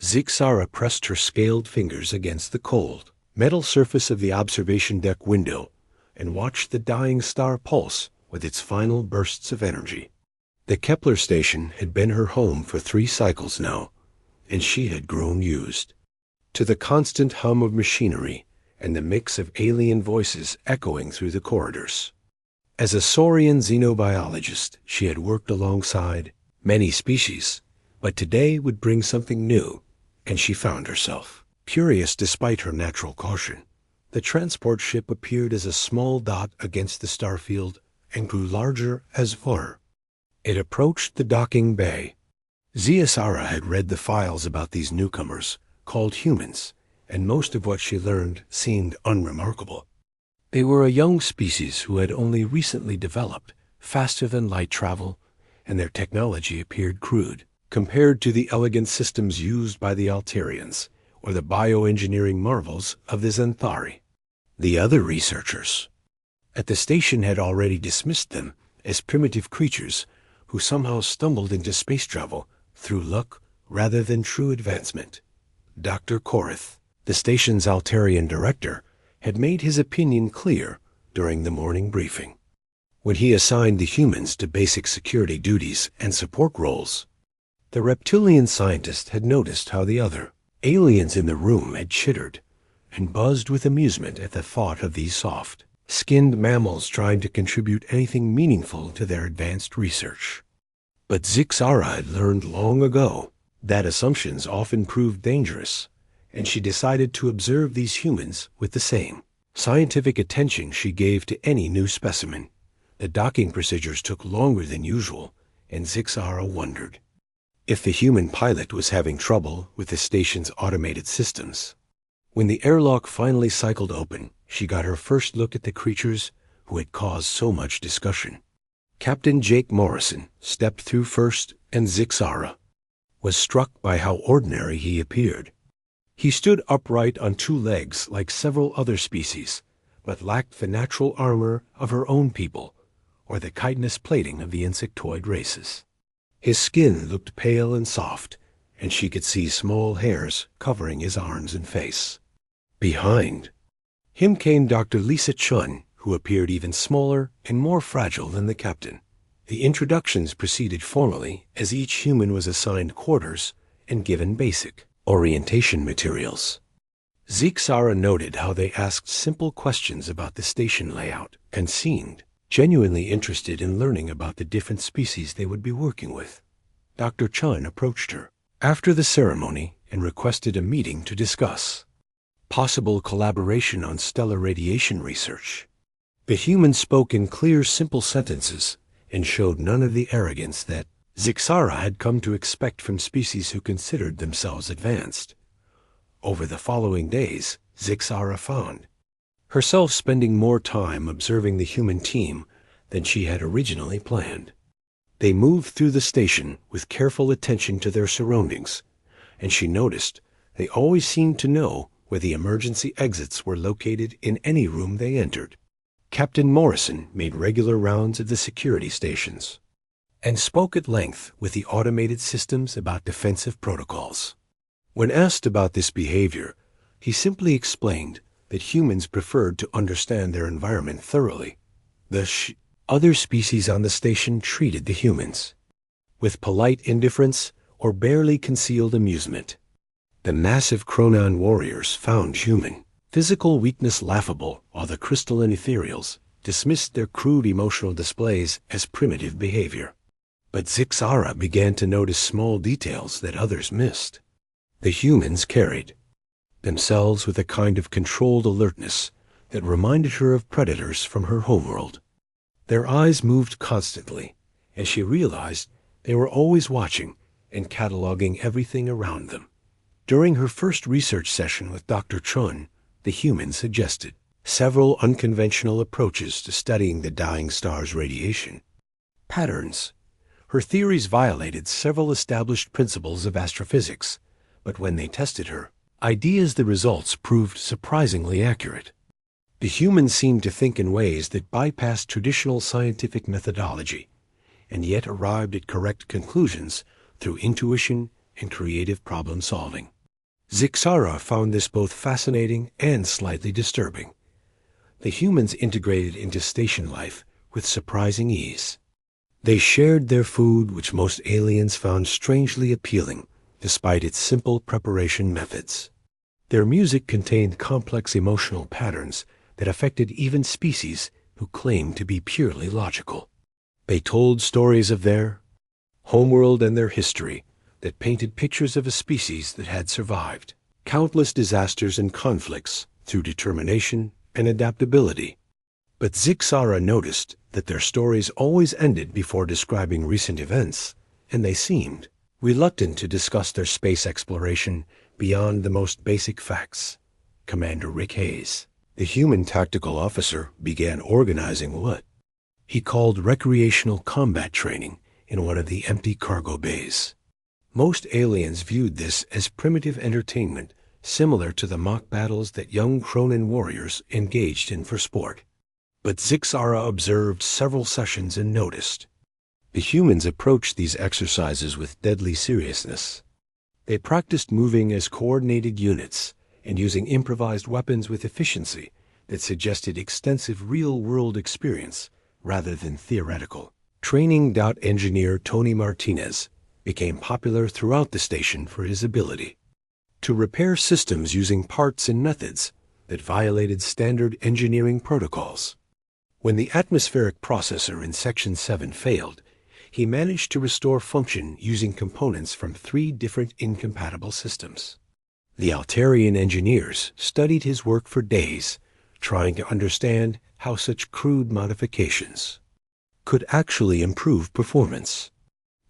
Zixara pressed her scaled fingers against the cold metal surface of the observation deck window and watched the dying star pulse with its final bursts of energy. The Kepler station had been her home for 3 cycles now, and she had grown used to the constant hum of machinery and the mix of alien voices echoing through the corridors. As a saurian xenobiologist, she had worked alongside many species, but today would bring something new, and she found herself curious despite her natural caution. The transport ship appeared as a small dot against the starfield and grew larger as far. It approached the docking bay. Zixara had read the files about these newcomers, called humans, and most of what she learned seemed unremarkable. They were a young species who had only recently developed faster-than-light travel, and their technology appeared crude compared to the elegant systems used by the Alterians or the bioengineering marvels of the Xanthari. The other researchers at the station had already dismissed them as primitive creatures who somehow stumbled into space travel through luck rather than true advancement. Dr. Korith, the station's Alterian director, had made his opinion clear during the morning briefing. When he assigned the humans to basic security duties and support roles, the reptilian scientist had noticed how the other aliens in the room had chittered and buzzed with amusement at the thought of these soft-skinned mammals trying to contribute anything meaningful to their advanced research. But Zixara had learned long ago that assumptions often proved dangerous, and she decided to observe these humans with the same scientific attention she gave to any new specimen. The docking procedures took longer than usual, and Zixara wondered if the human pilot was having trouble with the station's automated systems. When the airlock finally cycled open, she got her first look at the creatures who had caused so much discussion. Captain Jake Morrison stepped through first, and Zixara was struck by how ordinary he appeared. He stood upright on 2 legs like several other species, but lacked the natural armor of her own people or the chitinous plating of the insectoid races. His skin looked pale and soft, and she could see small hairs covering his arms and face. Behind him came Dr. Lisa Chun, who appeared even smaller and more fragile than the captain. The introductions proceeded formally as each human was assigned quarters and given basic orientation materials. Zixara noted how they asked simple questions about the station layout and seemed genuinely interested in learning about the different species they would be working with. Dr. Chun approached her after the ceremony and requested a meeting to discuss possible collaboration on stellar radiation research. The human spoke in clear, simple sentences and showed none of the arrogance that Zixara had come to expect from species who considered themselves advanced. Over the following days, Zixara found herself spending more time observing the human team than she had originally planned. They moved through the station with careful attention to their surroundings, and she noticed they always seemed to know where the emergency exits were located in any room they entered. Captain Morrison made regular rounds at the security stations and spoke at length with the automated systems about defensive protocols. When asked about this behavior, he simply explained that humans preferred to understand their environment thoroughly. The other species on the station treated the humans with polite indifference or barely concealed amusement. The massive Chronon warriors found human physical weakness laughable, while the crystalline ethereals dismissed their crude emotional displays as primitive behavior. But Zixara began to notice small details that others missed. The humans carried themselves with a kind of controlled alertness that reminded her of predators from her homeworld. Their eyes moved constantly, and she realized they were always watching and cataloging everything around them. During her first research session with Dr. Chun, the human suggested several unconventional approaches to studying the dying star's radiation patterns. Her theories violated several established principles of astrophysics, but when they tested her ideas, the results proved surprisingly accurate. The humans seemed to think in ways that bypassed traditional scientific methodology, and yet arrived at correct conclusions through intuition and creative problem-solving. Zixara found this both fascinating and slightly disturbing. The humans integrated into station life with surprising ease. They shared their food, which most aliens found strangely appealing, despite its simple preparation methods. Their music contained complex emotional patterns that affected even species who claimed to be purely logical. They told stories of their homeworld and their history that painted pictures of a species that had survived countless disasters and conflicts through determination and adaptability. But Zixara noticed that their stories always ended before describing recent events, and they seemed reluctant to discuss their space exploration beyond the most basic facts. Commander Rick Hayes, the human tactical officer, began organizing what he called recreational combat training in one of the empty cargo bays. Most aliens viewed this as primitive entertainment, similar to the mock battles that young Cronin warriors engaged in for sport. But Zixara observed several sessions and noticed the humans approached these exercises with deadly seriousness. They practiced moving as coordinated units and using improvised weapons with efficiency that suggested extensive real-world experience rather than theoretical. Training engineer Tony Martinez became popular throughout the station for his ability to repair systems using parts and methods that violated standard engineering protocols. When the atmospheric processor in Section 7 failed, he managed to restore function using components from 3 different incompatible systems. The Altarian engineers studied his work for days, trying to understand how such crude modifications could actually improve performance.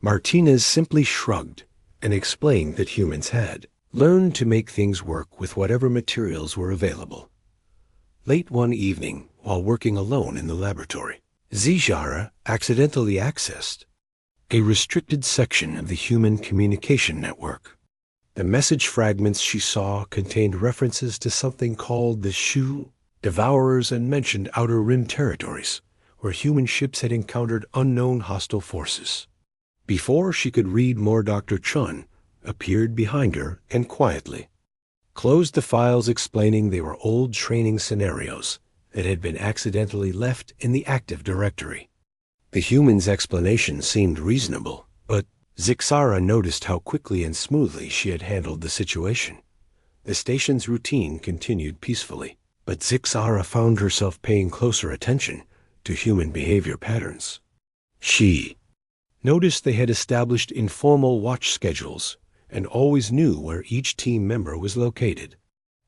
Martinez simply shrugged and explained that humans had learned to make things work with whatever materials were available. Late one evening, while working alone in the laboratory, Zixara accidentally accessed a restricted section of the human communication network. The message fragments she saw contained references to something called the Shu Devourers and mentioned Outer Rim territories, where human ships had encountered unknown hostile forces. Before she could read more, Dr. Chun appeared behind her and quietly closed the files explaining they were old training scenarios that had been accidentally left in the active directory. The human's explanation seemed reasonable, but Zixara noticed how quickly and smoothly she had handled the situation. The station's routine continued peacefully, but Zixara found herself paying closer attention to human behavior patterns. She noticed they had established informal watch schedules and always knew where each team member was located.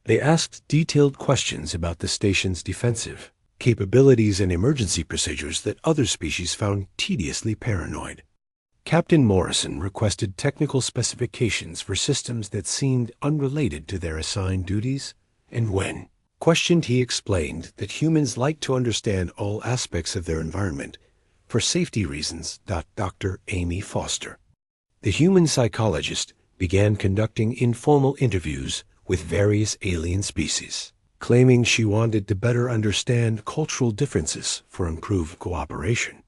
They asked detailed questions about the station's defensive capabilities and emergency procedures that other species found tediously paranoid. Captain Morrison requested technical specifications for systems that seemed unrelated to their assigned duties, and when questioned, he explained that humans like to understand all aspects of their environment for safety reasons. Dr. Amy Foster, the human psychologist, began conducting informal interviews with various alien species, claiming she wanted to better understand cultural differences for improved cooperation.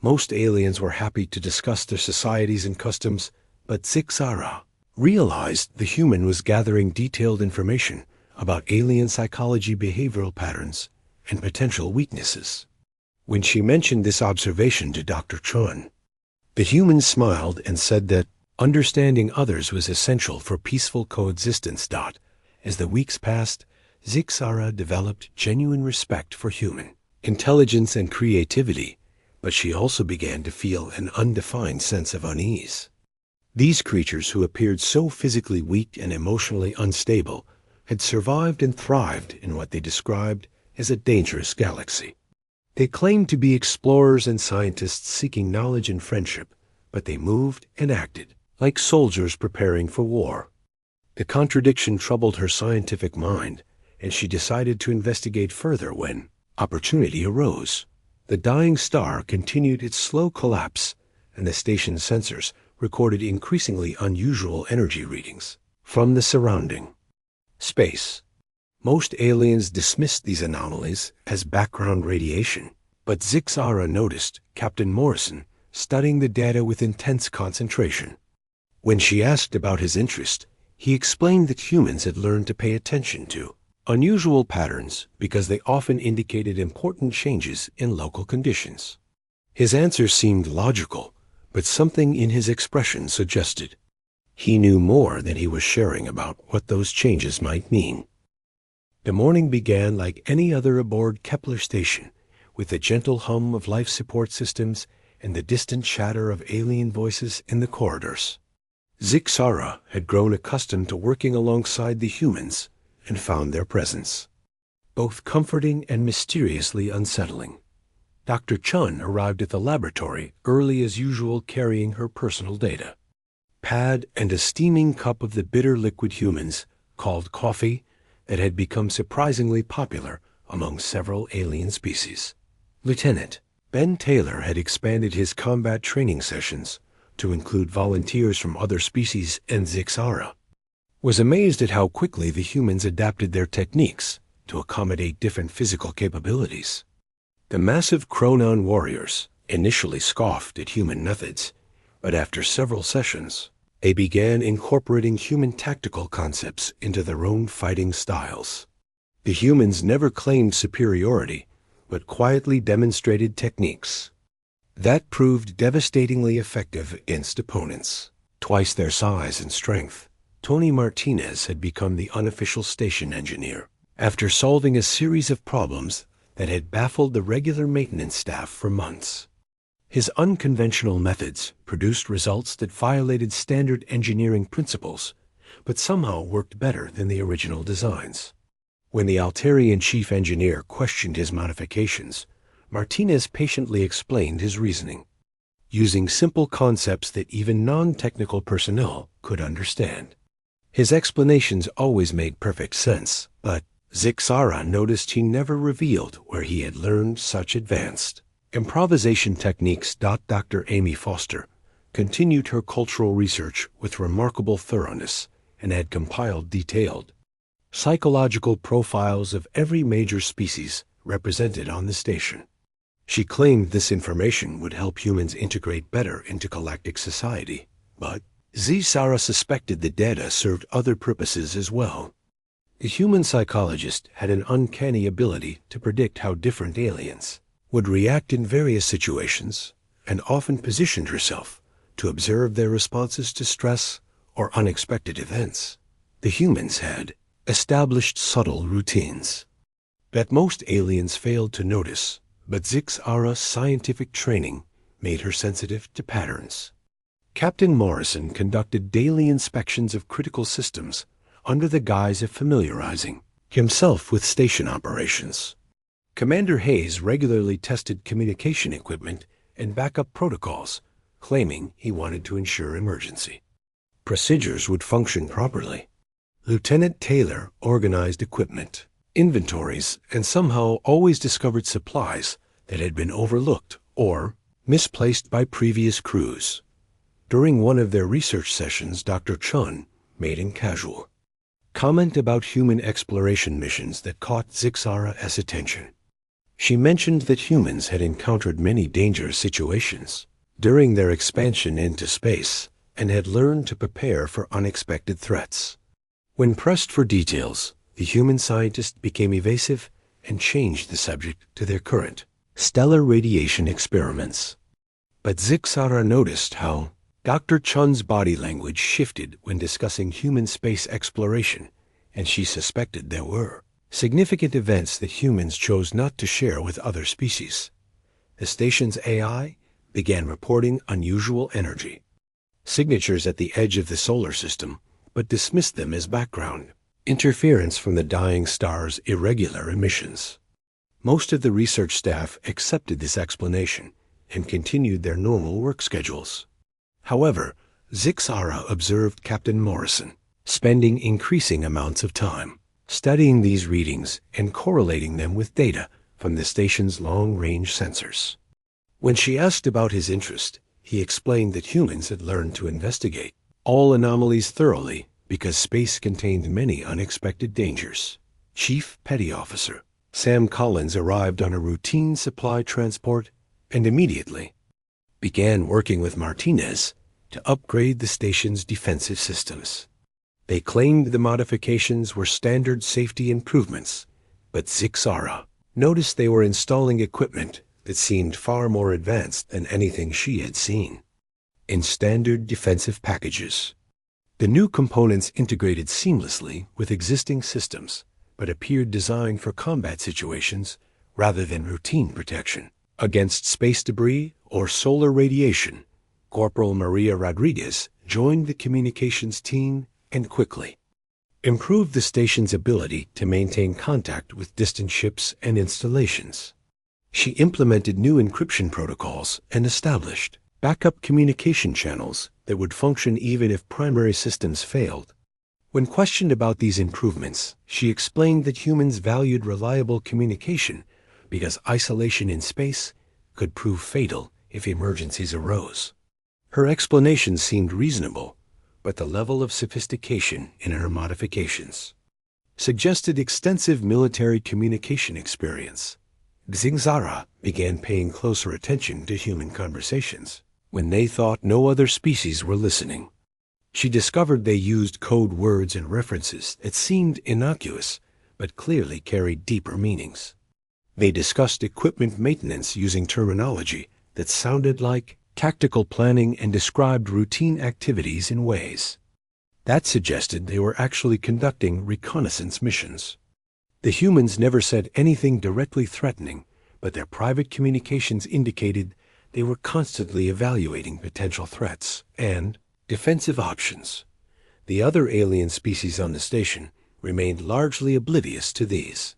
Most aliens were happy to discuss their societies and customs, but Zixara realized the human was gathering detailed information about alien psychology, behavioral patterns, and potential weaknesses. When she mentioned this observation to Dr. Chun, the human smiled and said that understanding others was essential for peaceful coexistence. As the weeks passed, Zixara developed genuine respect for human intelligence and creativity, but she also began to feel an undefined sense of unease. These creatures, who appeared so physically weak and emotionally unstable, had survived and thrived in what they described as a dangerous galaxy. They claimed to be explorers and scientists seeking knowledge and friendship, but they moved and acted like soldiers preparing for war. The contradiction troubled her scientific mind, and she decided to investigate further when opportunity arose. The dying star continued its slow collapse, and the station's sensors recorded increasingly unusual energy readings from the surrounding space. Most aliens dismissed these anomalies as background radiation, but Zixara noticed Captain Morrison studying the data with intense concentration. When she asked about his interest, he explained that humans had learned to pay attention to unusual patterns because they often indicated important changes in local conditions. His answer seemed logical, but something in his expression suggested he knew more than he was sharing about what those changes might mean. The morning began like any other aboard Kepler station, with the gentle hum of life support systems and the distant chatter of alien voices in the corridors. Zixara had grown accustomed to working alongside the humans and found their presence both comforting and mysteriously unsettling. Dr. Chun arrived at the laboratory early as usual, carrying her personal data pad and a steaming cup of the bitter liquid humans called coffee that had become surprisingly popular among several alien species. Lieutenant Ben Taylor had expanded his combat training sessions to include volunteers from other species, and Zixara was amazed at how quickly the humans adapted their techniques to accommodate different physical capabilities. The massive Chronon warriors initially scoffed at human methods, but after several sessions, they began incorporating human tactical concepts into their own fighting styles. The humans never claimed superiority, but quietly demonstrated techniques that proved devastatingly effective against opponents twice their size and strength. Tony Martinez had become the unofficial station engineer after solving a series of problems that had baffled the regular maintenance staff for months. His unconventional methods produced results that violated standard engineering principles, but somehow worked better than the original designs. When the Altarian chief engineer questioned his modifications, Martinez patiently explained his reasoning, using simple concepts that even non-technical personnel could understand. His explanations always made perfect sense, but Zixara noticed he never revealed where he had learned such advanced improvisation techniques. Dr. Amy Foster continued her cultural research with remarkable thoroughness and had compiled detailed psychological profiles of every major species represented on the station. She claimed this information would help humans integrate better into galactic society, but Zixara suspected the data served other purposes as well. The human psychologist had an uncanny ability to predict how different aliens would react in various situations, and often positioned herself to observe their responses to stress or unexpected events. The humans had established subtle routines that most aliens failed to notice, but Zixara's scientific training made her sensitive to patterns. Captain Morrison conducted daily inspections of critical systems under the guise of familiarizing himself with station operations. Commander Hayes regularly tested communication equipment and backup protocols, claiming he wanted to ensure emergency procedures would function properly. Lieutenant Taylor organized equipment, inventories, and somehow always discovered supplies that had been overlooked or misplaced by previous crews. During one of their research sessions, Dr. Chun made an casual comment about human exploration missions that caught Zixara's attention. She mentioned that humans had encountered many dangerous situations during their expansion into space and had learned to prepare for unexpected threats. When pressed for details, the human scientist became evasive and changed the subject to their current stellar radiation experiments. But Zixara noticed how Dr. Chun's body language shifted when discussing human space exploration, and she suspected there were significant events that humans chose not to share with other species. The station's AI began reporting unusual energy signatures at the edge of the solar system, but dismissed them as background interference from the dying star's irregular emissions. Most of the research staff accepted this explanation and continued their normal work schedules. However, Zixara observed Captain Morrison spending increasing amounts of time studying these readings and correlating them with data from the station's long-range sensors. When she asked about his interest, he explained that humans had learned to investigate all anomalies thoroughly because space contained many unexpected dangers. Chief Petty Officer Sam Collins arrived on a routine supply transport and immediately began working with Martinez to upgrade the station's defensive systems. They claimed the modifications were standard safety improvements, but Zixara noticed they were installing equipment that seemed far more advanced than anything she had seen. In standard defensive packages, the new components integrated seamlessly with existing systems, but appeared designed for combat situations rather than routine protection. Against space debris or solar radiation, Corporal Maria Rodriguez joined the communications team and quickly improved the station's ability to maintain contact with distant ships and installations. She implemented new encryption protocols and established backup communication channels that would function even if primary systems failed. When questioned about these improvements, she explained that humans valued reliable communication because isolation in space could prove fatal if emergencies arose. Her explanation seemed reasonable, but the level of sophistication in her modifications suggested extensive military communication experience. Xingzara began paying closer attention to human conversations when they thought no other species were listening. She discovered they used code words and references that seemed innocuous but clearly carried deeper meanings. They discussed equipment maintenance using terminology that sounded like tactical planning and described routine activities in ways that suggested they were actually conducting reconnaissance missions. The humans never said anything directly threatening, but their private communications indicated they were constantly evaluating potential threats and defensive options. The other alien species on the station remained largely oblivious to these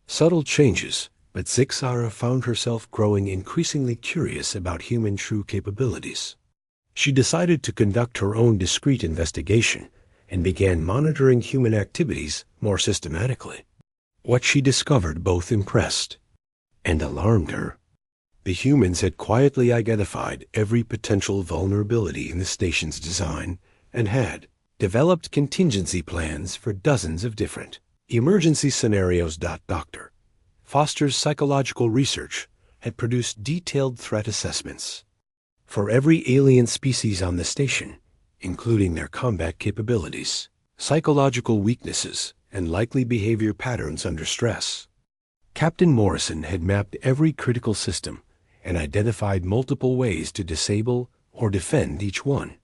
subtle changes, but Zixara found herself growing increasingly curious about human true capabilities. She decided to conduct her own discreet investigation and began monitoring human activities more systematically. What she discovered both impressed and alarmed her. The humans had quietly identified every potential vulnerability in the station's design and had developed contingency plans for dozens of different emergency scenarios. Dr. Foster's psychological research had produced detailed threat assessments for every alien species on the station, including their combat capabilities, psychological weaknesses, and likely behavior patterns under stress. Captain Morrison had mapped every critical system and identified multiple ways to disable or defend each one.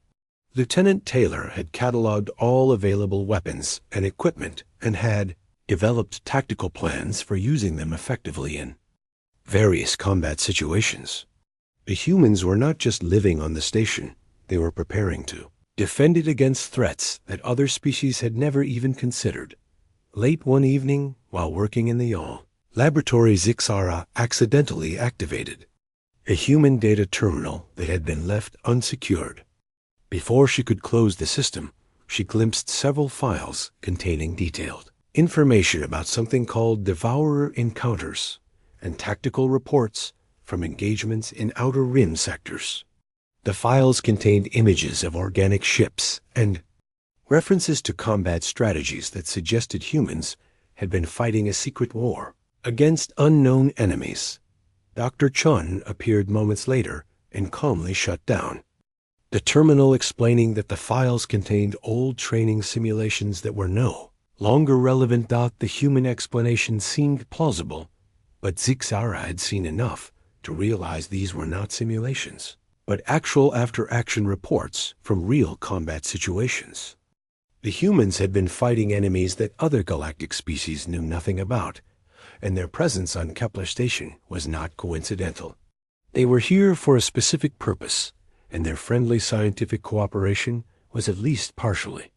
Lieutenant Taylor had cataloged all available weapons and equipment and had developed tactical plans for using them effectively in various combat situations. The humans were not just living on the station, they were preparing to defend it against threats that other species had never even considered. Late one evening, while working in the yawl laboratory, Zixara accidentally activated a human data terminal that had been left unsecured. Before she could close the system, she glimpsed several files containing detailed information about something called Devourer encounters and tactical reports from engagements in Outer Rim sectors. The files contained images of organic ships and references to combat strategies that suggested humans had been fighting a secret war against unknown enemies. Dr. Chun appeared moments later and calmly shut down the terminal, explaining that the files contained old training simulations that were no longer relevant. The human explanation seemed plausible, but Zixara had seen enough to realize these were not simulations, but actual after-action reports from real combat situations. The humans had been fighting enemies that other galactic species knew nothing about, and their presence on Kepler Station was not coincidental. They were here for a specific purpose, and their friendly scientific cooperation was at least partially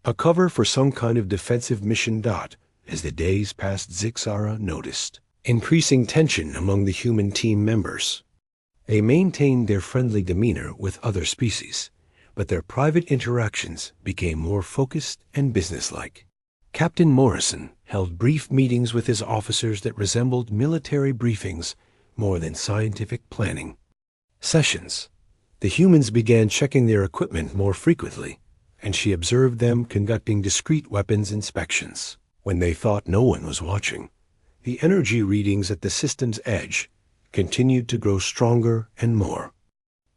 a cover for some kind of defensive mission. As the days passed, Zixara noticed increasing tension among the human team members. They maintained their friendly demeanor with other species, but their private interactions became more focused and businesslike. Captain Morrison held brief meetings with his officers that resembled military briefings more than scientific planning sessions. The humans began checking their equipment more frequently, and she observed them conducting discreet weapons inspections when they thought no one was watching. The energy readings at the system's edge continued to grow stronger and more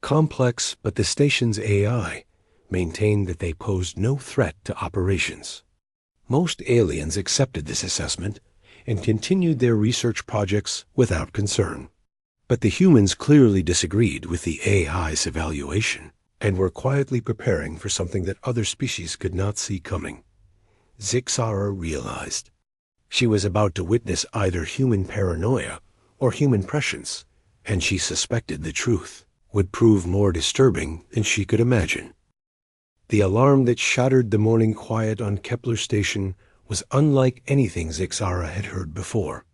Complex, but the station's AI maintained that they posed no threat to operations. Most aliens accepted this assessment and continued their research projects without concern. But the humans clearly disagreed with the AI's evaluation and were quietly preparing for something that other species could not see coming. Zixara realized she was about to witness either human paranoia or human prescience, and she suspected the truth would prove more disturbing than she could imagine. The alarm that shattered the morning quiet on Kepler Station was unlike anything Zixara had heard before.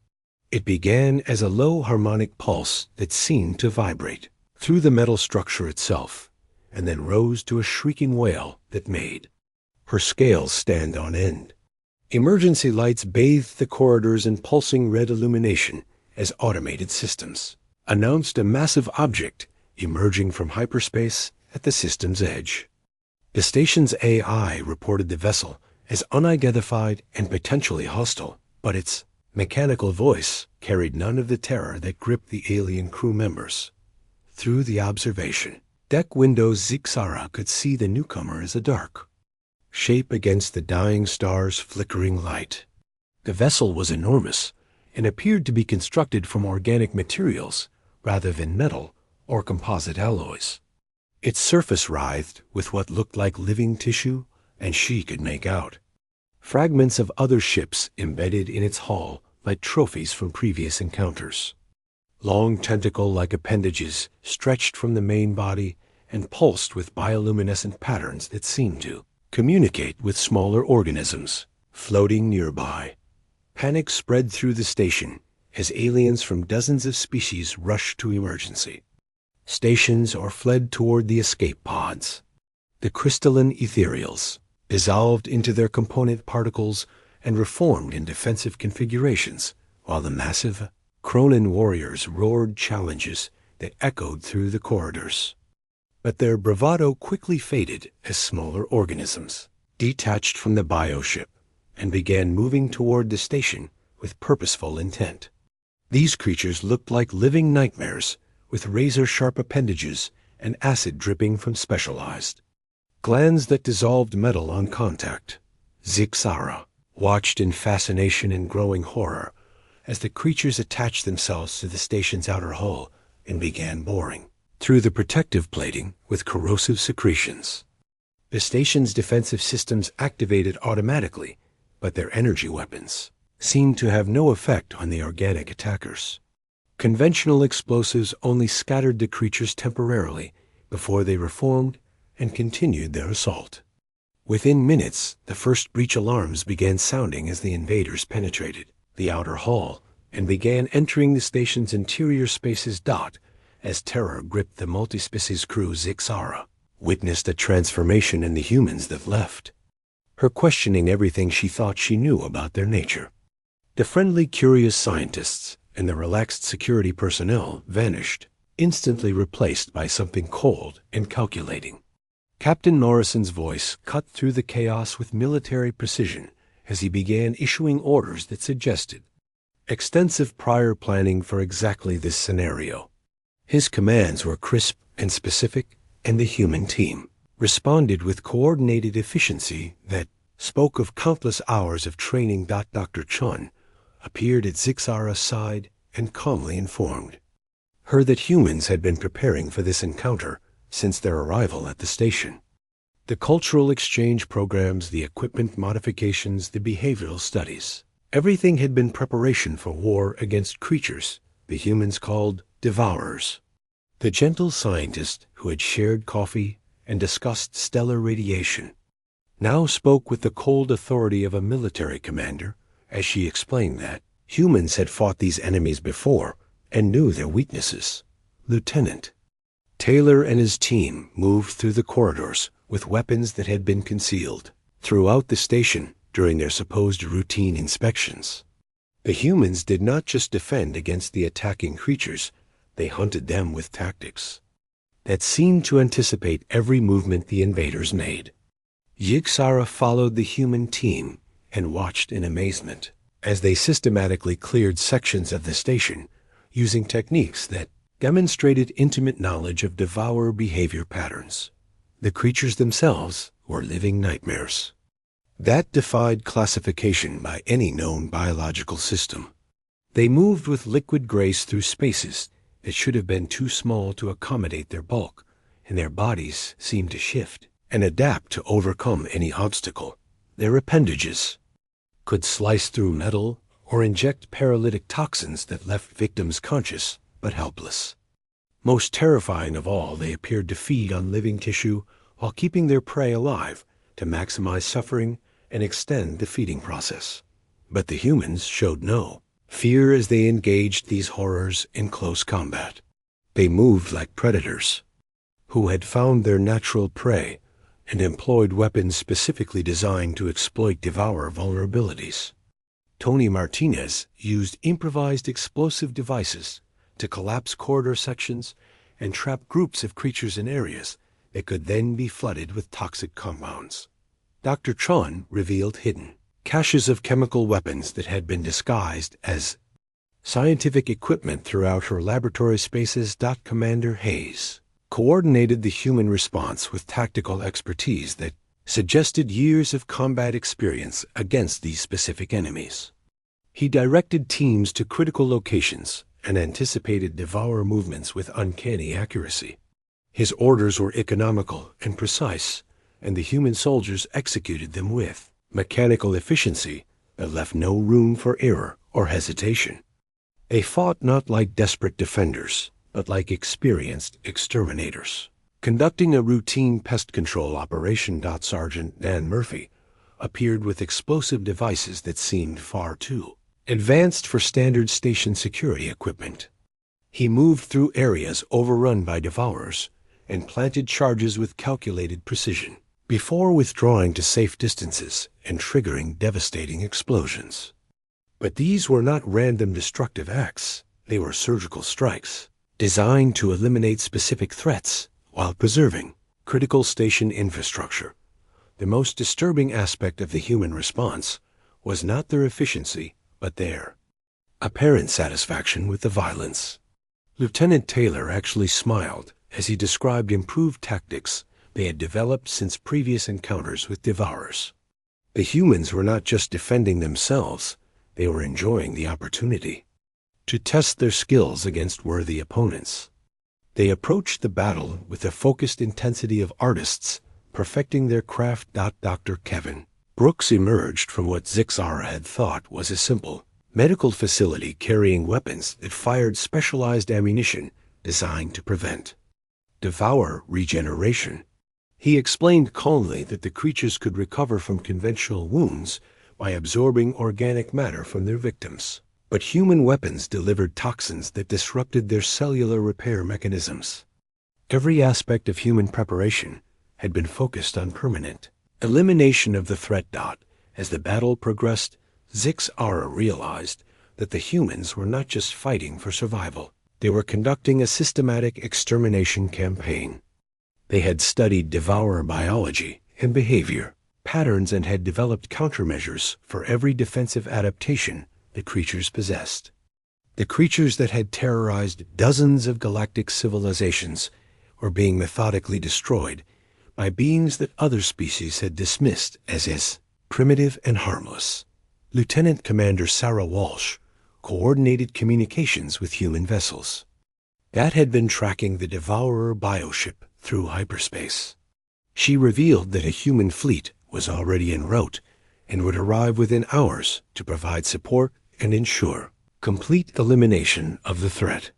It began as a low harmonic pulse that seemed to vibrate through the metal structure itself, and then rose to a shrieking wail that made her scales stand on end. Emergency lights bathed the corridors in pulsing red illumination as automated systems announced a massive object emerging from hyperspace at the system's edge. The station's AI reported the vessel as unidentified and potentially hostile, but its mechanical voice carried none of the terror that gripped the alien crew members. Through the observation deck windows, Zixara could see the newcomer as a dark shape against the dying star's flickering light. The vessel was enormous and appeared to be constructed from organic materials rather than metal or composite alloys. Its surface writhed with what looked like living tissue, and she could make out fragments of other ships embedded in its hull like trophies from previous encounters. Long tentacle-like appendages stretched from the main body and pulsed with bioluminescent patterns that seemed to communicate with smaller organisms floating nearby. Panic spread through the station as aliens from dozens of species rushed to emergency stations or fled toward the escape pods. The crystalline ethereals dissolved into their component particles and reformed in defensive configurations, while the massive Cronin warriors roared challenges that echoed through the corridors. But their bravado quickly faded as smaller organisms detached from the bioship and began moving toward the station with purposeful intent. These creatures looked like living nightmares with razor-sharp appendages and acid dripping from specialized glands that dissolved metal on contact. Zixara watched in fascination and growing horror as the creatures attached themselves to the station's outer hull and began boring through the protective plating with corrosive secretions. The station's defensive systems activated automatically, but their energy weapons seemed to have no effect on the organic attackers. Conventional explosives only scattered the creatures temporarily before they reformed and continued their assault. Within minutes, the first breach alarms began sounding as the invaders penetrated the outer hull and began entering the station's interior spaces. As terror gripped the multispecies crew, Zixara witnessed a transformation in the humans that left, her questioning everything she thought she knew about their nature. The friendly, curious scientists and the relaxed security personnel vanished, instantly replaced by something cold and calculating. Captain Morrison's voice cut through the chaos with military precision as he began issuing orders that suggested extensive prior planning for exactly this scenario. His commands were crisp and specific, and the human team responded with coordinated efficiency that spoke of countless hours of training. Dr. Chun appeared at Zixara's side and calmly informed her that humans had been preparing for this encounter since their arrival at the station. The cultural exchange programs, the equipment modifications, the behavioral studies, everything had been preparation for war against creatures the humans called devourers. The gentle scientist who had shared coffee and discussed stellar radiation now spoke with the cold authority of a military commander as she explained that humans had fought these enemies before and knew their weaknesses. Lieutenant Taylor and his team moved through the corridors with weapons that had been concealed throughout the station during their supposed routine inspections. The humans did not just defend against the attacking creatures, they hunted them with tactics that seemed to anticipate every movement the invaders made. Zixara followed the human team and watched in amazement as they systematically cleared sections of the station using techniques that demonstrated intimate knowledge of devourer behavior patterns. The creatures themselves were living nightmares that defied classification by any known biological system. They moved with liquid grace through spaces that should have been too small to accommodate their bulk, and their bodies seemed to shift and adapt to overcome any obstacle. Their appendages could slice through metal or inject paralytic toxins that left victims conscious but helpless. Most terrifying of all, they appeared to feed on living tissue while keeping their prey alive to maximize suffering and extend the feeding process. But the humans showed no fear as they engaged these horrors in close combat. They moved like predators who had found their natural prey and employed weapons specifically designed to exploit devourer vulnerabilities. Tony Martinez used improvised explosive devices to collapse corridor sections and trap groups of creatures in areas that could then be flooded with toxic compounds. Dr. Chon revealed hidden caches of chemical weapons that had been disguised as scientific equipment throughout her laboratory spaces. Commander Hayes coordinated the human response with tactical expertise that suggested years of combat experience against these specific enemies. He directed teams to critical locations and anticipated devourer movements with uncanny accuracy. His orders were economical and precise, and the human soldiers executed them with mechanical efficiency that left no room for error or hesitation. They fought not like desperate defenders, but like experienced exterminators. Conducting a routine pest control operation. Sergeant Dan Murphy appeared with explosive devices that seemed far too advanced for standard station security equipment. He moved through areas overrun by devourers and planted charges with calculated precision before withdrawing to safe distances and triggering devastating explosions. But these were not random destructive acts. They were surgical strikes designed to eliminate specific threats while preserving critical station infrastructure. The most disturbing aspect of the human response was not their efficiency, but their apparent satisfaction with the violence. Lieutenant Taylor actually smiled as he described improved tactics they had developed since previous encounters with devourers. The humans were not just defending themselves, they were enjoying the opportunity to test their skills against worthy opponents. They approached the battle with the focused intensity of artists, perfecting their craft. Dr. Kevin Brooks emerged from what Zixara had thought was a simple medical facility carrying weapons that fired specialized ammunition designed to prevent devourer regeneration. He explained calmly that the creatures could recover from conventional wounds by absorbing organic matter from their victims, but human weapons delivered toxins that disrupted their cellular repair mechanisms. Every aspect of human preparation had been focused on permanent elimination of the threat. As the battle progressed, Zixara realized that the humans were not just fighting for survival. They were conducting a systematic extermination campaign. They had studied devourer biology and behavior patterns and had developed countermeasures for every defensive adaptation the creatures possessed. The creatures that had terrorized dozens of galactic civilizations were being methodically destroyed by beings that other species had dismissed as primitive and harmless. Lieutenant Commander Sarah Walsh coordinated communications with human vessels that had been tracking the devourer bioship through hyperspace. She revealed that a human fleet was already en route and would arrive within hours to provide support and ensure complete elimination of the threat.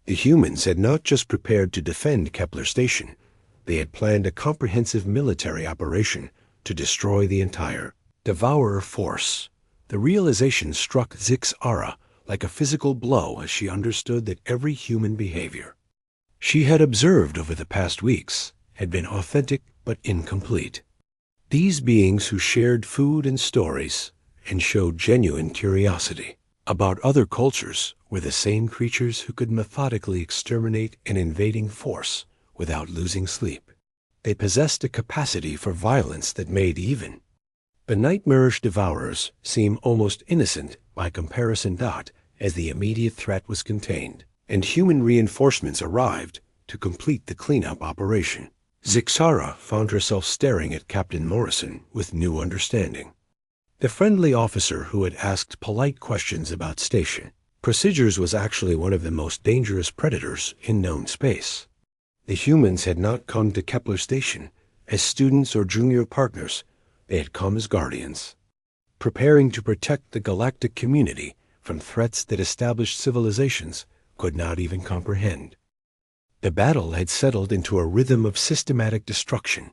The humans had not just prepared to defend Kepler Station, they had planned a comprehensive military operation to destroy the entire devourer force. The realization struck Zixara like a physical blow as she understood that every human behavior she had observed over the past weeks had been authentic but incomplete. These beings who shared food and stories and showed genuine curiosity about other cultures were the same creatures who could methodically exterminate an invading force without losing sleep. They possessed a capacity for violence that made even the nightmarish devourers seem almost innocent by comparison. As the immediate threat was contained, and human reinforcements arrived to complete the cleanup operation. Zixara found herself staring at Captain Morrison with new understanding. The friendly officer who had asked polite questions about station procedures was actually one of the most dangerous predators in known space. The humans had not come to Kepler Station as students or junior partners. They had come as guardians, preparing to protect the galactic community from threats that established civilizations could not even comprehend. The battle had settled into a rhythm of systematic destruction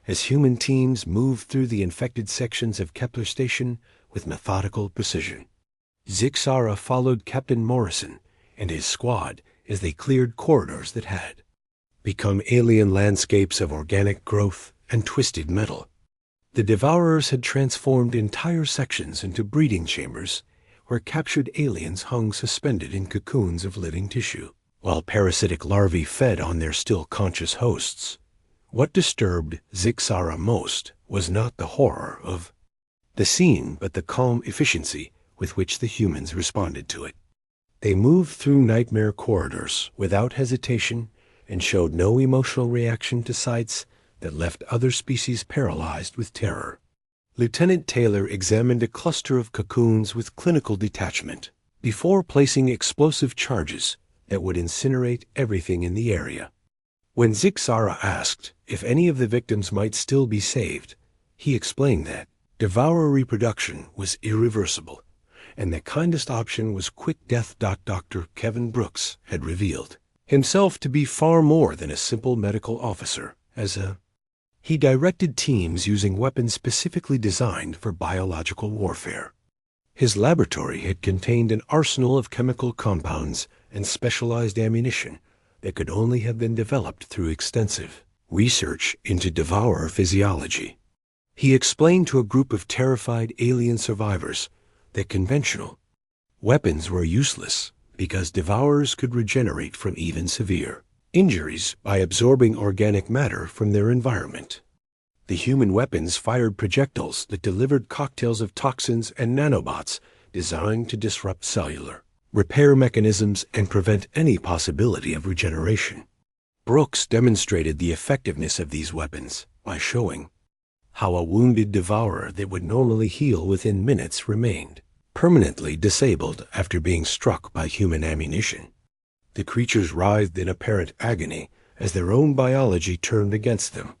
as human teams moved through the infected sections of Kepler Station with methodical precision. Zixara followed Captain Morrison and his squad as they cleared corridors that had become alien landscapes of organic growth and twisted metal. The Devourers had transformed entire sections into breeding chambers where captured aliens hung suspended in cocoons of living tissue, while parasitic larvae fed on their still conscious hosts. What disturbed Zixara most was not the horror of the scene, but the calm efficiency with which the humans responded to it. They moved through nightmare corridors without hesitation and showed no emotional reaction to sights that left other species paralyzed with terror. Lieutenant Taylor examined a cluster of cocoons with clinical detachment before placing explosive charges that would incinerate everything in the area. When Zixara asked if any of the victims might still be saved, he explained that devourer reproduction was irreversible, and the kindest option was quick death. Dr. Kevin Brooks had revealed himself to be far more than a simple medical officer. He directed teams using weapons specifically designed for biological warfare. His laboratory had contained an arsenal of chemical compounds and specialized ammunition that could only have been developed through extensive research into devourer physiology. He explained to a group of terrified alien survivors that conventional weapons were useless because devourers could regenerate from even severe injuries by absorbing organic matter from their environment. The human weapons fired projectiles that delivered cocktails of toxins and nanobots designed to disrupt cellular repair mechanisms and prevent any possibility of regeneration. Brooks demonstrated the effectiveness of these weapons by showing how a wounded devourer that would normally heal within minutes remained permanently disabled after being struck by human ammunition. The creatures writhed in apparent agony as their own biology turned against them,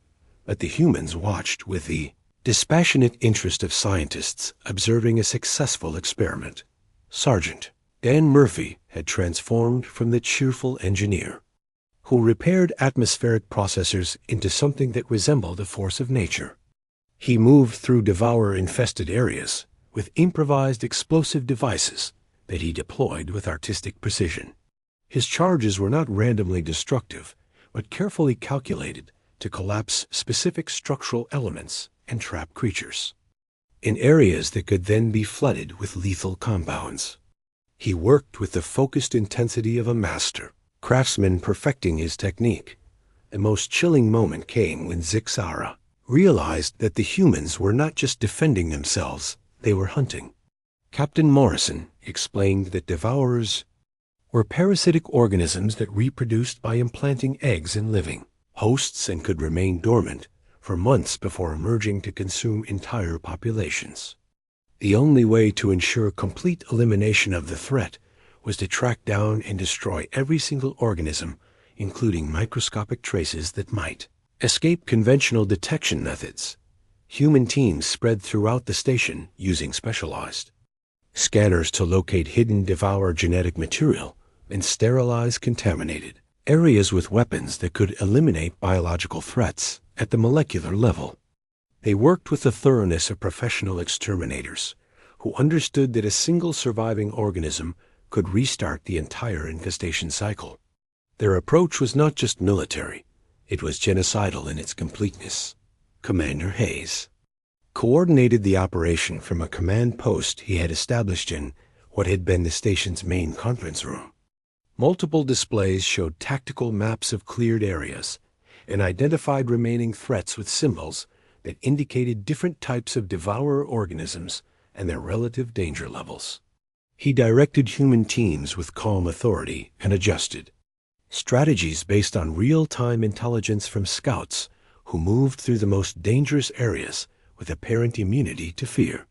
but the humans watched with the dispassionate interest of scientists observing a successful experiment. Sergeant Dan Murphy had transformed from the cheerful engineer who repaired atmospheric processors into something that resembled a force of nature. He moved through devourer-infested areas with improvised explosive devices that he deployed with artistic precision. His charges were not randomly destructive, but carefully calculated to collapse specific structural elements and trap creatures in areas that could then be flooded with lethal compounds. He worked with the focused intensity of a master craftsman perfecting his technique. The most chilling moment came when Zixara realized that the humans were not just defending themselves, they were hunting. Captain Morrison explained that devourers were parasitic organisms that reproduced by implanting eggs in living hosts and could remain dormant for months before emerging to consume entire populations. The only way to ensure complete elimination of the threat was to track down and destroy every single organism, including microscopic traces that might escape conventional detection methods. Human teams spread throughout the station using specialized scanners to locate hidden devourer genetic material and sterilize contaminated areas with weapons that could eliminate biological threats at the molecular level. They worked with the thoroughness of professional exterminators who understood that a single surviving organism could restart the entire infestation cycle. Their approach was not just military, it was genocidal in its completeness. Commander Hayes coordinated the operation from a command post he had established in what had been the station's main conference room. Multiple displays showed tactical maps of cleared areas and identified remaining threats with symbols that indicated different types of devourer organisms and their relative danger levels. He directed human teams with calm authority and adjusted strategies based on real-time intelligence from scouts who moved through the most dangerous areas with apparent immunity to fear.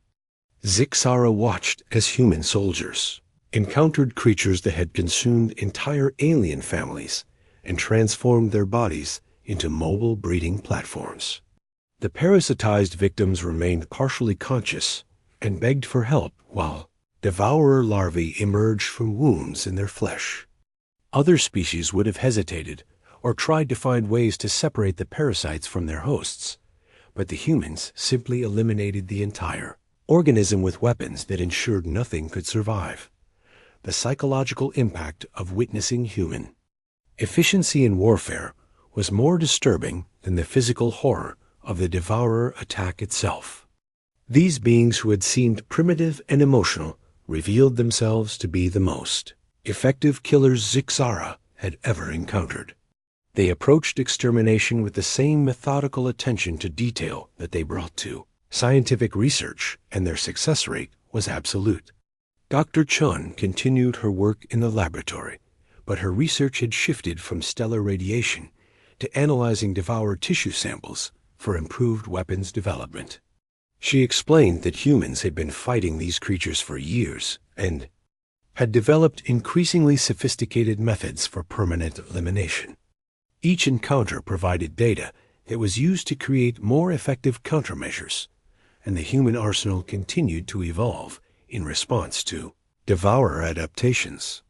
Zixara watched as human soldiers encountered creatures that had consumed entire alien families and transformed their bodies into mobile breeding platforms. The parasitized victims remained partially conscious and begged for help while devourer larvae emerged from wounds in their flesh. Other species would have hesitated or tried to find ways to separate the parasites from their hosts, but the humans simply eliminated the entire organism with weapons that ensured nothing could survive. The psychological impact of witnessing human efficiency in warfare was more disturbing than the physical horror of the devourer attack itself. These beings who had seemed primitive and emotional revealed themselves to be the most effective killers Zixara had ever encountered. They approached extermination with the same methodical attention to detail that they brought to scientific research, and their success rate was absolute. Dr. Chun continued her work in the laboratory, but her research had shifted from stellar radiation to analyzing devoured tissue samples for improved weapons development. She explained that humans had been fighting these creatures for years and had developed increasingly sophisticated methods for permanent elimination. Each encounter provided data that was used to create more effective countermeasures, and the human arsenal continued to evolve in response to devourer adaptations.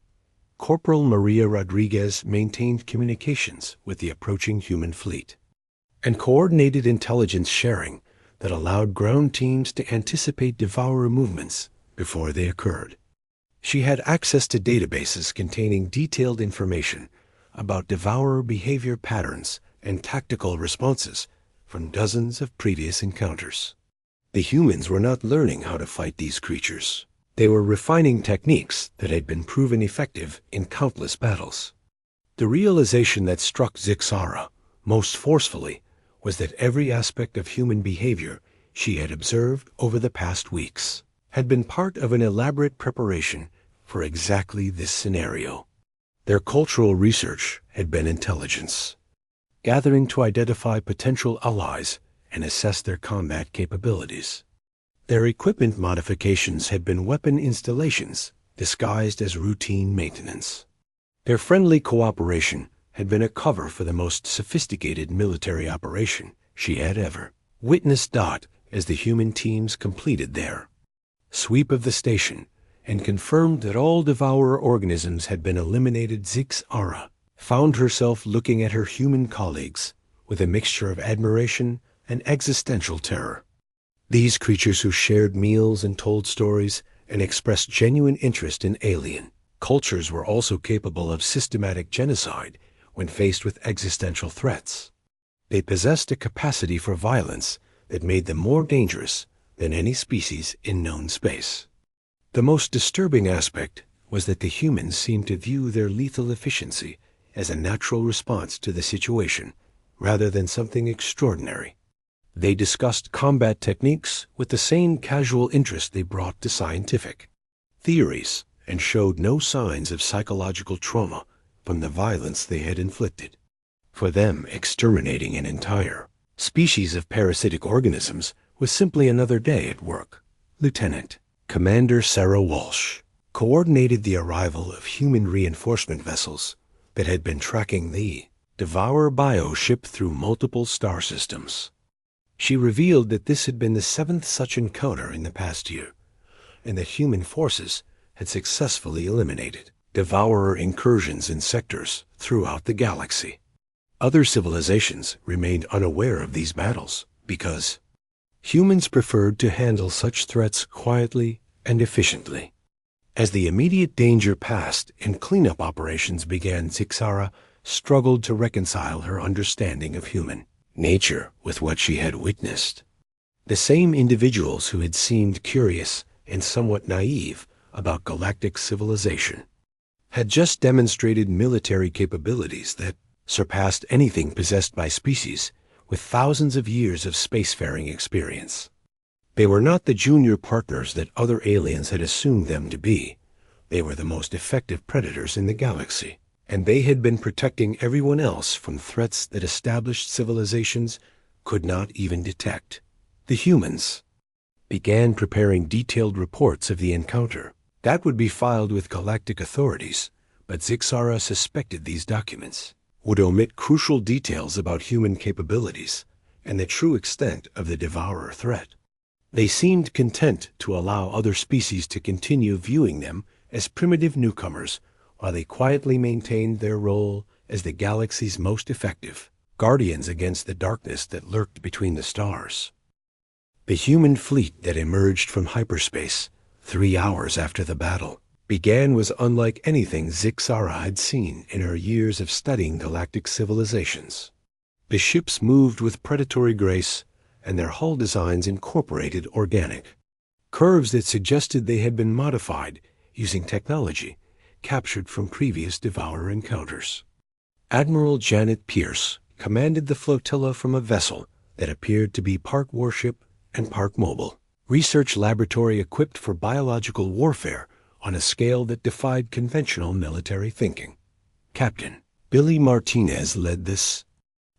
Corporal Maria Rodriguez maintained communications with the approaching human fleet and coordinated intelligence sharing that allowed ground teams to anticipate devourer movements before they occurred. She had access to databases containing detailed information about devourer behavior patterns and tactical responses from dozens of previous encounters. The humans were not learning how to fight these creatures. They were refining techniques that had been proven effective in countless battles. The realization that struck Zixara most forcefully was that every aspect of human behavior she had observed over the past weeks had been part of an elaborate preparation for exactly this scenario. Their cultural research had been intelligence, gathering to identify potential allies and assess their combat capabilities. Their equipment modifications had been weapon installations disguised as routine maintenance. Their friendly cooperation had been a cover for the most sophisticated military operation she had ever witnessed. As the human teams completed their sweep of the station and confirmed that all devourer organisms had been eliminated, Zixara found herself looking at her human colleagues with a mixture of admiration and existential terror. These creatures who shared meals and told stories and expressed genuine interest in alien cultures were also capable of systematic genocide when faced with existential threats. They possessed a capacity for violence that made them more dangerous than any species in known space. The most disturbing aspect was that the humans seemed to view their lethal efficiency as a natural response to the situation rather than something extraordinary. They discussed combat techniques with the same casual interest they brought to scientific theories and showed no signs of psychological trauma from the violence they had inflicted. For them, exterminating an entire species of parasitic organisms was simply another day at work. Lieutenant Commander Sarah Walsh coordinated the arrival of human reinforcement vessels that had been tracking the Devourer Bio ship through multiple star systems. She revealed that this had been the 7th such encounter in the past year, and that human forces had successfully eliminated devourer incursions in sectors throughout the galaxy. Other civilizations remained unaware of these battles because humans preferred to handle such threats quietly and efficiently. As the immediate danger passed and cleanup operations began, Zixara struggled to reconcile her understanding of human nature with what she had witnessed. The same individuals who had seemed curious and somewhat naive about galactic civilization had just demonstrated military capabilities that surpassed anything possessed by species with thousands of years of spacefaring experience. They were not the junior partners that other aliens had assumed them to be, They were the most effective predators in the galaxy, and they had been protecting everyone else from threats that established civilizations could not even detect. The humans began preparing detailed reports of the encounter. That would be filed with galactic authorities, but Zixara suspected these documents would omit crucial details about human capabilities and the true extent of the Devourer threat. They seemed content to allow other species to continue viewing them as primitive newcomers while they quietly maintained their role as the galaxy's most effective guardians against the darkness that lurked between the stars. The human fleet that emerged from hyperspace 3 hours after the battle began was unlike anything Zixara had seen in her years of studying galactic civilizations. The ships moved with predatory grace, and their hull designs incorporated organic curves that suggested they had been modified using technology captured from previous Devourer encounters. Admiral Janet Pierce commanded the flotilla from a vessel that appeared to be part warship and part mobile research laboratory equipped for biological warfare on a scale that defied conventional military thinking. Captain Billy Martinez led this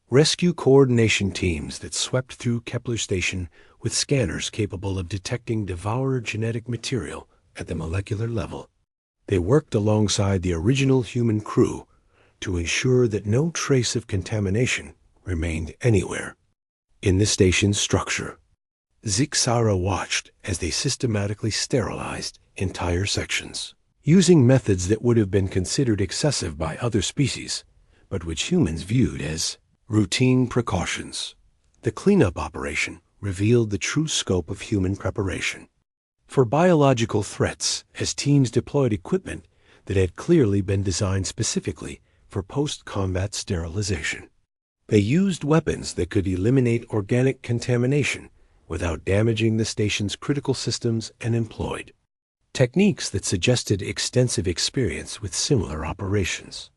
rescue coordination teams that swept through Kepler Station with scanners capable of detecting Devourer genetic material at the molecular level. They worked alongside the original human crew to ensure that no trace of contamination remained anywhere in the station's structure. Zixara watched as they systematically sterilized entire sections, using methods that would have been considered excessive by other species, but which humans viewed as routine precautions. The cleanup operation revealed the true scope of human preparation for biological threats, as teams deployed equipment that had clearly been designed specifically for post-combat sterilization. They used weapons that could eliminate organic contamination without damaging the station's critical systems and employed techniques that suggested extensive experience with similar operations.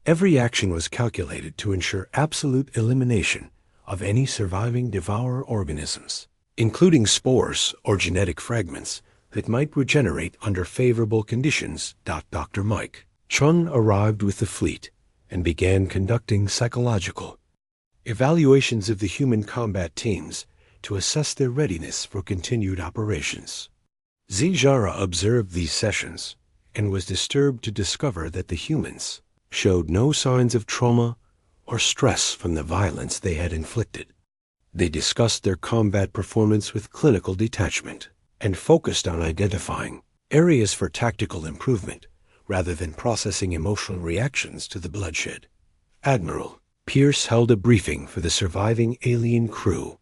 Every action was calculated to ensure absolute elimination of any surviving Devourer organisms, including spores or genetic fragments that might regenerate under favorable conditions. Dr. Mike Chun arrived with the fleet and began conducting psychological evaluations of the human combat teams to assess their readiness for continued operations. Zixara observed these sessions and was disturbed to discover that the humans showed no signs of trauma or stress from the violence they had inflicted. They discussed their combat performance with clinical detachment and focused on identifying areas for tactical improvement rather than processing emotional reactions to the bloodshed. Admiral Pierce held a briefing for the surviving alien crew.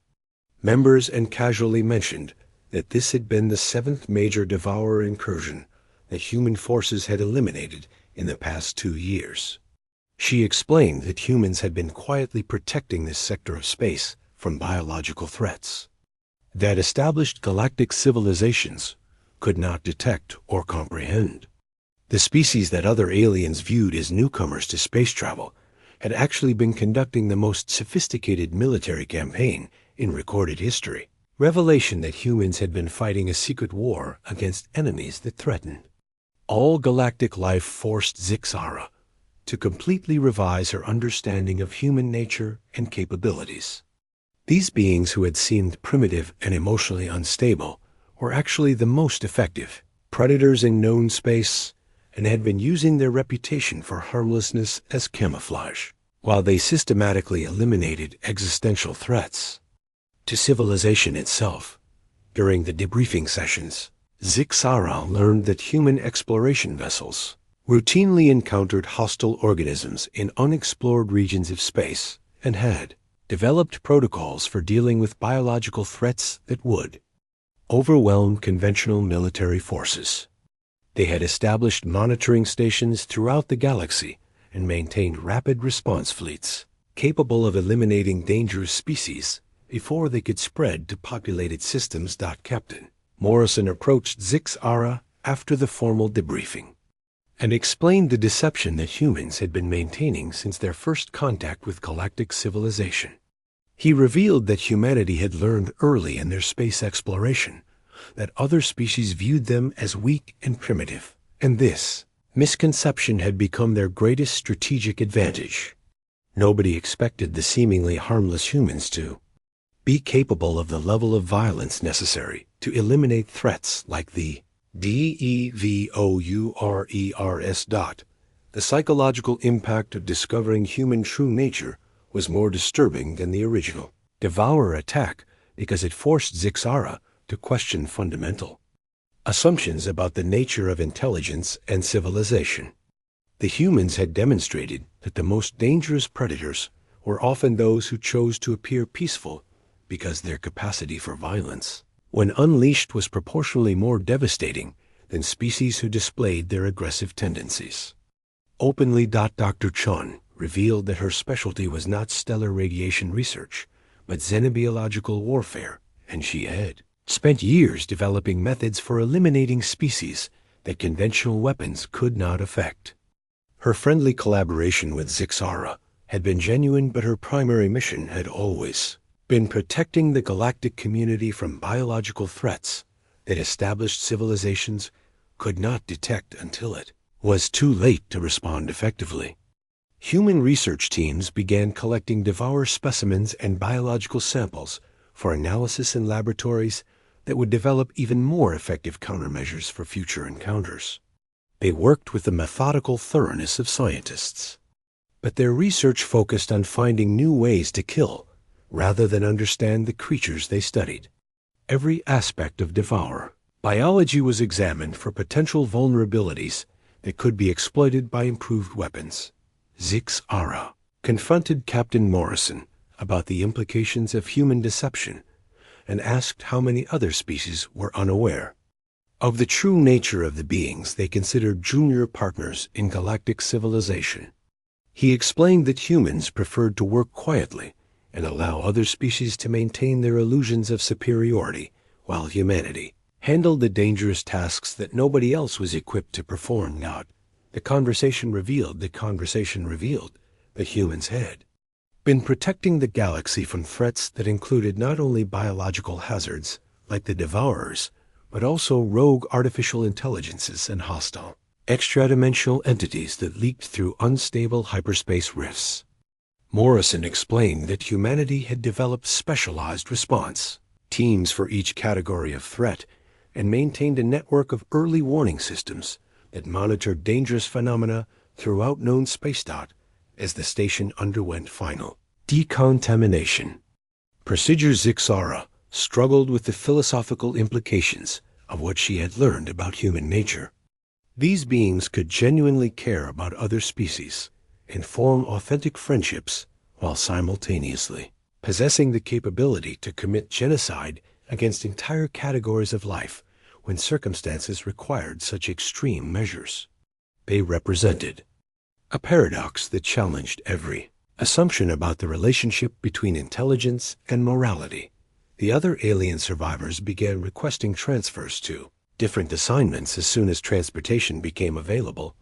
Members and casually mentioned that this had been the 7th major Devourer incursion that human forces had eliminated in the past 2 years. She explained that humans had been quietly protecting this sector of space from biological threats that established galactic civilizations could not detect or comprehend. The species that other aliens viewed as newcomers to space travel had actually been conducting the most sophisticated military campaign in recorded history. Revelation that humans had been fighting a secret war against enemies that threatened all galactic life forced Zixara to completely revise her understanding of human nature and capabilities. These beings who had seemed primitive and emotionally unstable were actually the most effective predators in known space and had been using their reputation for harmlessness as camouflage, while they systematically eliminated existential threats to civilization itself. During the debriefing sessions, Zixara learned that human exploration vessels routinely encountered hostile organisms in unexplored regions of space and had developed protocols for dealing with biological threats that would overwhelm conventional military forces. They had established monitoring stations throughout the galaxy and maintained rapid response fleets capable of eliminating dangerous species before they could spread to populated systems. Captain Morrison approached Zixara after the formal debriefing and explained the deception that humans had been maintaining since their first contact with galactic civilization. He revealed that humanity had learned early in their space exploration that other species viewed them as weak and primitive, And this misconception had become their greatest strategic advantage. Nobody expected the seemingly harmless humans to be capable of the level of violence necessary to eliminate threats like the DEVOURERS. The psychological impact of discovering human true nature was more disturbing than the original Devourer attack because it forced Zixara to question fundamental assumptions about the nature of intelligence and civilization. The humans had demonstrated that the most dangerous predators were often those who chose to appear peaceful because their capacity for violence, when unleashed, was proportionally more devastating than species who displayed their aggressive tendencies. Openly, Dr. Chun revealed that her specialty was not stellar radiation research, but xenobiological warfare, and she had spent years developing methods for eliminating species that conventional weapons could not affect. Her friendly collaboration with Zixara had been genuine, but her primary mission had always been protecting the galactic community from biological threats that established civilizations could not detect until it was too late to respond effectively. Human research teams began collecting devourer specimens and biological samples for analysis in laboratories that would develop even more effective countermeasures for future encounters. They worked with the methodical thoroughness of scientists, but their research focused on finding new ways to kill rather than understand the creatures they studied. Every aspect of devourer biology was examined for potential vulnerabilities that could be exploited by improved weapons. Zixara confronted Captain Morrison about the implications of human deception and asked how many other species were unaware of the true nature of the beings they considered junior partners in galactic civilization. He explained that humans preferred to work quietly and allow other species to maintain their illusions of superiority, while humanity handled the dangerous tasks that nobody else was equipped to perform. The conversation revealed that humans had been protecting the galaxy from threats that included not only biological hazards like the devourers, but also rogue artificial intelligences and hostile extra-dimensional entities that leaked through unstable hyperspace rifts. Morrison explained that humanity had developed specialized response teams for each category of threat and maintained a network of early warning systems that monitored dangerous phenomena throughout known space. As the station underwent final decontamination, Procedure Zixara struggled with the philosophical implications of what she had learned about human nature. These beings could genuinely care about other species and form authentic friendships while simultaneously possessing the capability to commit genocide against entire categories of life when circumstances required such extreme measures. They represented a paradox that challenged every assumption about the relationship between intelligence and morality. The other alien survivors began requesting transfers to different assignments as soon as transportation became available,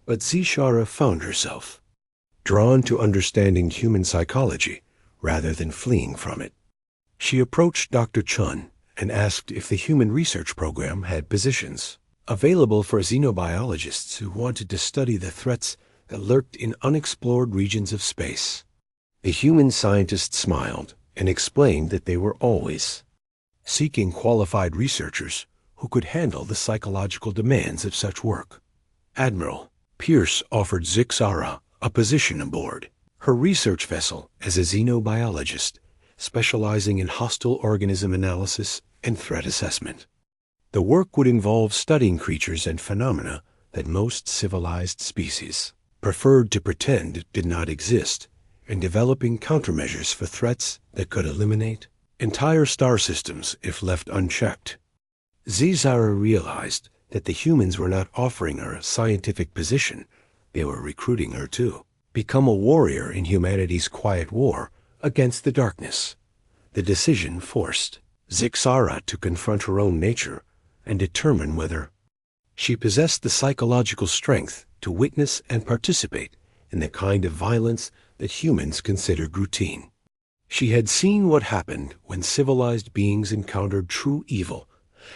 but Zixara found herself drawn to understanding human psychology rather than fleeing from it. She approached Dr. Chun and asked if the human research program had positions available for xenobiologists who wanted to study the threats that lurked in unexplored regions of space. The human scientist smiled and explained that they were always seeking qualified researchers who could handle the psychological demands of such work. Admiral Pierce offered Zixara a position aboard her research vessel as a xenobiologist, specializing in hostile organism analysis and threat assessment. The work would involve studying creatures and phenomena that most civilized species preferred to pretend did not exist, and developing countermeasures for threats that could eliminate entire star systems if left unchecked. Zixara realized that the humans were not offering her a scientific position, they were recruiting her to become a warrior in humanity's quiet war against the darkness. The decision forced Zixara to confront her own nature and determine whether she possessed the psychological strength to witness and participate in the kind of violence that humans considered routine. She had seen what happened when civilized beings encountered true evil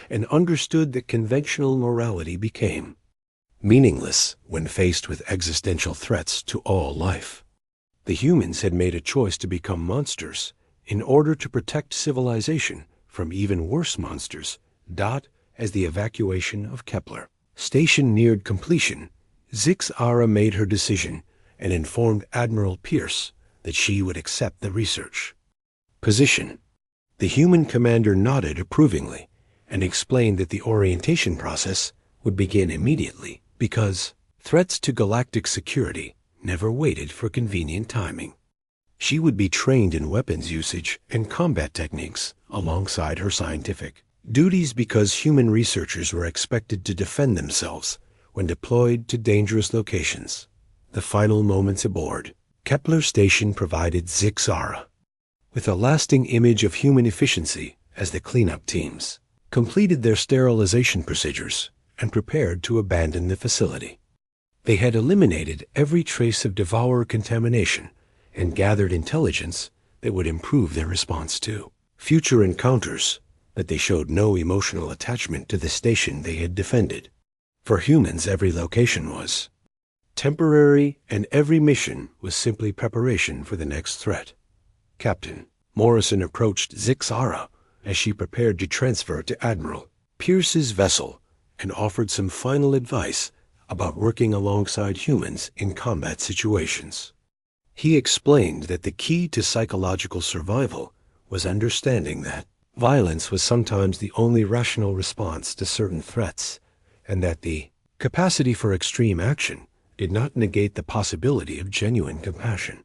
and understood that conventional morality became meaningless when faced with existential threats to all life. The humans had made a choice to become monsters in order to protect civilization from even worse monsters. As the evacuation of Kepler station neared completion, Zix-Ara made her decision and informed Admiral Pierce that she would accept the research. Position. The human commander nodded approvingly and explained that the orientation process would begin immediately because threats to galactic security never waited for convenient timing. She would be trained in weapons usage and combat techniques alongside her scientific duties because human researchers were expected to defend themselves when deployed to dangerous locations. The final moments aboard Kepler station provided Zix-Ara with a lasting image of human efficiency as the cleanup teams completed their sterilization procedures and prepared to abandon the facility. They had eliminated every trace of devourer contamination and gathered intelligence that would improve their response to future encounters, that they showed no emotional attachment to the station they had defended. For humans, every location was temporary, and every mission was simply preparation for the next threat. Captain Morrison approached Zix-Ara as she prepared to transfer to Admiral Pierce's vessel and offered some final advice about working alongside humans in combat situations. He explained that the key to psychological survival was understanding that violence was sometimes the only rational response to certain threats, and that the capacity for extreme action did not negate the possibility of genuine compassion.